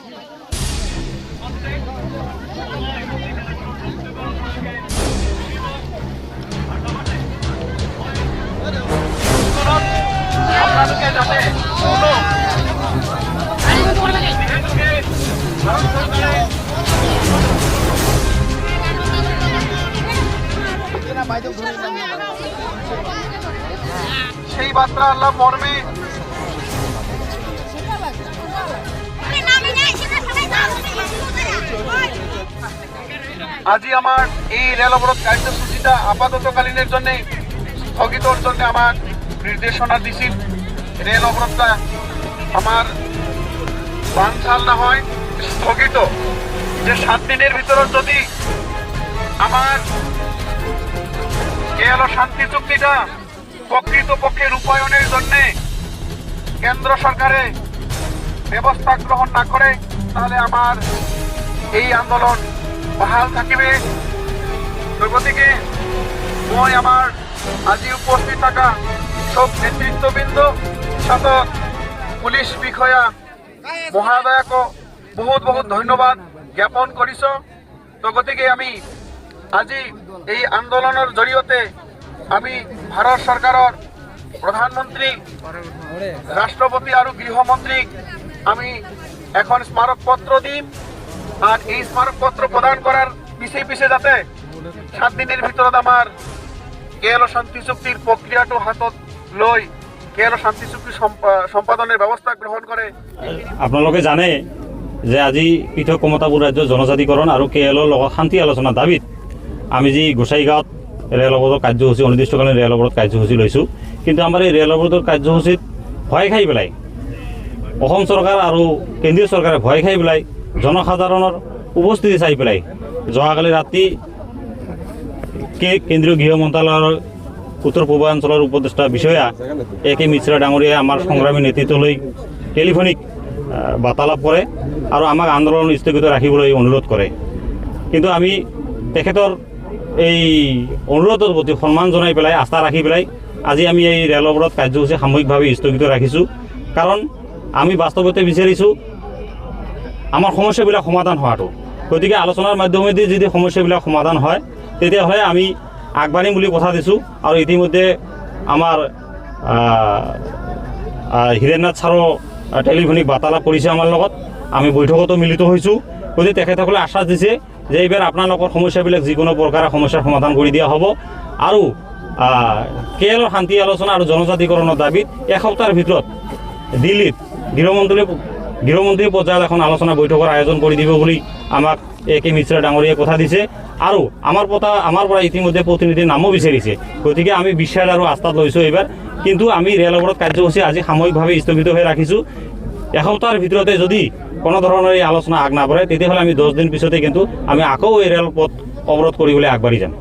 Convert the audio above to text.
আপনাদেরকে যাতে কোনো সেই বার্তা আল্লাহ মর্মে আজি আমার এই রেল অবরোধ কার্যসূচিটা আপাততকালীনের জন্য স্থগিতর জন্য আমার নির্দেশনা দিছিল। রেল অবরোধটা আমার বানচাল না হয় স্থগিত, যে 7 দিনের ভিতরে যদি আমার কেএলও শান্তি চুক্তিটা প্রকৃতপক্ষে রূপায়ণের জন্য কেন্দ্র সরকারে ব্যবস্থা গ্রহণ না করে তাহলে আমার এই আন্দোলন বহাল থাকিবে। গতিকে মই আমার আজি উপস্থিত থাকা সব নেতৃত্ববৃন্দ সাথে পুলিশ বিষয়া মহোদয়ক বহুত বহুত ধন্যবাদ জ্ঞাপন করিছ। তো গতিকে আমি আজি এই আন্দোলনের জড়িয়তে আমি ভারত সরকারের প্রধানমন্ত্রী, রাষ্ট্রপতি আর গৃহমন্ত্রী আমি এখন স্মারকপত্র দিম। আর এই স্মারকপত্র প্রদান করার পিছে যাতে 7 দিনের ভিতৰত আমার কেএলও শান্তি চুক্তির প্রক্রিয়াটো হাতত লৈ কেএলও শান্তি চুক্তি সম্পাদনের ব্যবস্থা গ্রহণ করে। আপোনালোকে জানে যে আজি পৃথক কমতাপুৰ ৰাজ্য জনজাতিকৰণ আৰু কেএলৰ লগত শান্তি আলোচনা দাবীত আমি যি গোসাইগাঁৱত ৰেল অৱৰোধ কাৰ্যসূচী অনিৰ্দিষ্টকালীন ৰেল অৱৰোধ কাৰ্যসূচী লৈছোঁ। কিন্তু আমাৰ এই ৰেল অৱৰোধৰ কাৰ্যসূচীত ভয় খাই পেলাই অসম চৰকাৰ আৰু কেন্দ্ৰীয় চৰকাৰে ভয় খাই পেলাই জনসাধাৰণৰ উপস্থিতি চাই পেলাই যোৱাকালি ৰাতি কেন্দ্ৰীয় গৃহ মন্ত্ৰালয়ৰ উত্তৰ পূৰ্বাঞ্চলৰ উপদেষ্টা বিষয়া এ.কে. মিশ্ৰা ডাঙৰীয়াই আমাৰ সংগ্ৰামী নেতৃত্বলৈ টেলিফোনিক বাৰ্তালাপ কৰে আৰু আমাক আন্দোলন স্থগিত ৰাখিবলৈ অনুৰোধ কৰে। কিন্তু আমি তেখেতৰ এই অনুৰোধৰ প্ৰতি সন্মান জনাই পেলাই আস্থা ৰাখি পেলাই আজি আমি এই ৰেল অৱৰোধ কাৰ্যসূচী সাময়িকভাৱে স্থগিত ৰাখিছোঁ। কাৰণ আমি বাস্তৱতে বিচাৰিছোঁ আমাৰ সমস্যাবিলাক সমাধান হোৱাটো। গতিকে আলোচনাৰ মাধ্যমেদি যদি সমস্যাবিলাক সমাধান হয় তেতিয়াহ'লে আমি আগবাঢ়িম বুলি কথা দিছোঁ। আৰু ইতিমধ্যে আমাৰ হীৰেন্দ্ৰনাথ ছাৰো টেলিফোনিক বাৰ্তালাপ কৰিছে আমাৰ লগত, আমি বৈঠকতো মিলিত হৈছোঁ। গতিকে তেখেতসকলে আশ্বাস দিছে যে এইবাৰ আপোনালোকৰ সমস্যাবিলাক যিকোনো প্ৰকাৰে সমস্যাৰ সমাধান কৰি দিয়া হ'ব। আৰু কেএলৰ শান্তি আলোচনা আৰু জনজাতিকৰণৰ দাবীত এসপ্তাহৰ ভিতৰত দিল্লীত গৃহমন্ত্ৰী পৰ্যায়ত এখন আলোচনা বৈঠকৰ আয়োজন কৰি দিব বুলি আমাক এ.কে. মিশ্ৰা ডাঙৰীয়াই কথা দিছে। আৰু আমাৰ পৰা ইতিমধ্যে প্ৰতিনিধিৰ নামো বিচাৰিছে। গতিকে আমি বিশ্বাস আৰু আস্থাত লৈছোঁ এইবাৰ। কিন্তু আমি ৰেল অৱৰোধ কাৰ্যসূচী আজি সাময়িকভাৱে স্থগিত হৈ ৰাখিছোঁ। এসপ্তাহৰ ভিতৰতে যদি কোনো ধৰণৰ এই আলোচনা আগ নাবাঢ়ে তেতিয়াহ'লে আমি 10 দিন পিছতে কিন্তু আমি আকৌ এই ৰেলপথ অৱৰোধ কৰিবলৈ আগবাঢ়ি যাম।